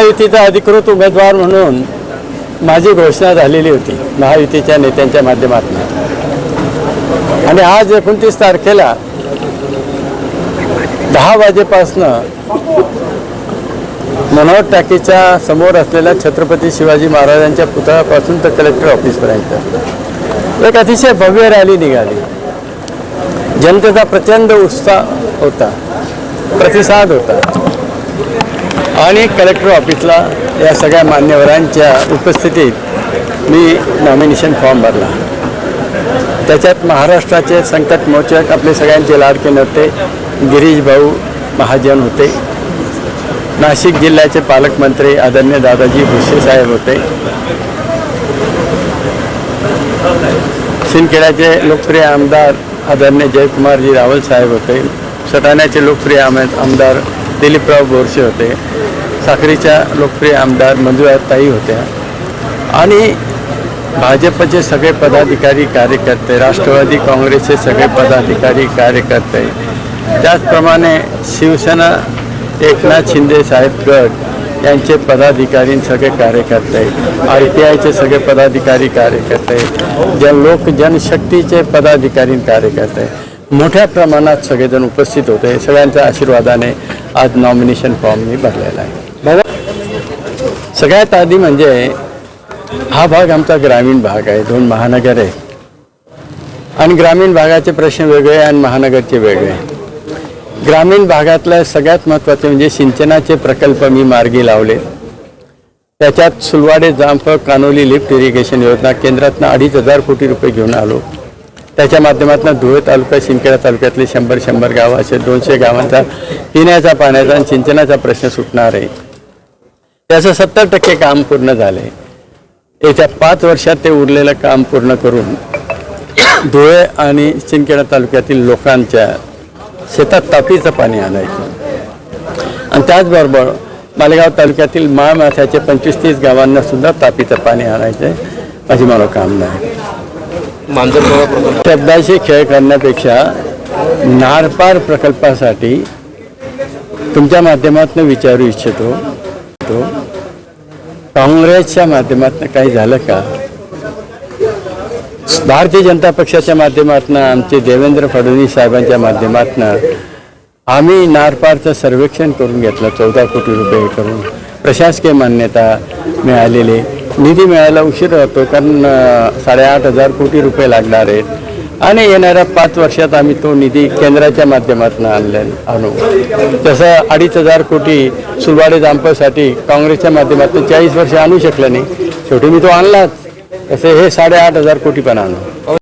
महायुतीचा अधिकृत उमेदवार म्हणून माझी घोषणा झालेली होती महायुतीच्या नेत्यांच्या माध्यमातून। आणि आज 29 तारखेला 10 वाजेपासनं मनोहर टाकीच्या समोर असलेल्या छत्रपती शिवाजी महाराजांच्या पुतळ्यापासून तर कलेक्टर ऑफिसपर्यंत एक अतिशय भव्य रॅली निघाली। जनतेचा प्रचंड उत्साह होता, प्रतिसाद होता आणि कलेक्टर ऑफिसला या सगळ्या मान्यवरांच्या उपस्थितीत मी नॉमिनेशन फॉर्म भरला। त्याच्यात महाराष्ट्राचे संकटमोचक आपले सगळ्यांचे लाडके नेते गिरीश भाऊ महाजन होते, नाशिक जिल्ह्याचे पालकमंत्री आदरणीय दादाजी भुसे साहेब होते, शिंदखेड्याचे लोकप्रिय आमदार आदरणीय जयकुमारजी रावल साहेब होते, सटाण्याचे लोकप्रिय आमदार दिलीपराव बोरसे होते, साखरीच्या लोकप्रिय आमदार मंजुळाताई होत्या आणि भाजपचे सगळे पदाधिकारी कार्यकर्ते, राष्ट्रवादी काँग्रेसचे सगळे पदाधिकारी कार्यकर्ते, त्याचप्रमाणे शिवसेना एकनाथ शिंदे साहेब गट यांचे पदाधिकारी सगळे कार्यकर्ते, RTIचे सगळे पदाधिकारी कार्यकर्ते, जनशक्तीचे पदाधिकारी कार्यकर्ते मोठ्या प्रमाणात सगळेजण उपस्थित होते। सगळ्यांच्या आशीर्वादाने आज नॉमिनेशन फॉर्म मी भरलेला आहे। बघा, सगळ्यात आधी म्हणजे हा भाग आमचा ग्रामीण भाग आहे, 2 महानगर आहे आणि ग्रामीण भागाचे प्रश्न वेगळे आणि महानगरचे वेगळे। ग्रामीण भागातलं सगळ्यात महत्त्वाचे म्हणजे सिंचनाचे प्रकल्प मी मार्गी लावले। त्याच्यात सुलवाडे जामफळ कानोली लिफ्ट इरिगेशन योजना केंद्रातनं 2,500 कोटी रुपये घेऊन आलो। त्याच्या माध्यमातून धुळे तालुका शिंदखेडा तालुक्यातले 100 गावं असे 200 गावांचा पिण्याचा पाण्याचा आणि सिंचनाचा प्रश्न सुटणार आहे। त्याचं 70% काम पूर्ण झाले। येत्या 5 वर्षात ते उरलेलं काम पूर्ण करून धुळे आणि शिंदखेडा तालुक्यातील लोकांच्या शेतात तापीचं पाणी आणायचं आणि त्याचबरोबर मालेगाव तालुक्यातील माळमाथ्याचे 25-30 गावांना सुद्धा तापीचं पाणी आणायचं अशी मला काम नाही। शब्दाशी खेळ करण्यापेक्षा नारपार प्रकल्पासाठी तुमच्या माध्यमातून विचारू इच्छितो, काँग्रेसच्या माध्यमातून काही झालं का? भारतीय जनता पक्षाच्या माध्यमातून आमचे देवेंद्र फडणवीस साहेबांच्या माध्यमातून आम्ही नारपारचं सर्वेक्षण करून घेतलं 14 कोटी रुपये करून, प्रशासकीय मान्यता मिळालेली, निधी मिळायला उशीर होतो कारण 8,500 कोटी रुपये लागणार आहेत आणि येणाऱ्या 5 वर्षात आम्ही तो निधी केंद्राच्या माध्यमातून आणू। तसं 2,500 कोटी सुलवाडे जामफळसाठी काँग्रेसच्या माध्यमातून 40 वर्ष आणू शकलं नाही, शेवटी मी तो आणलाच। तसे हे 8,500 कोटी पण आणू।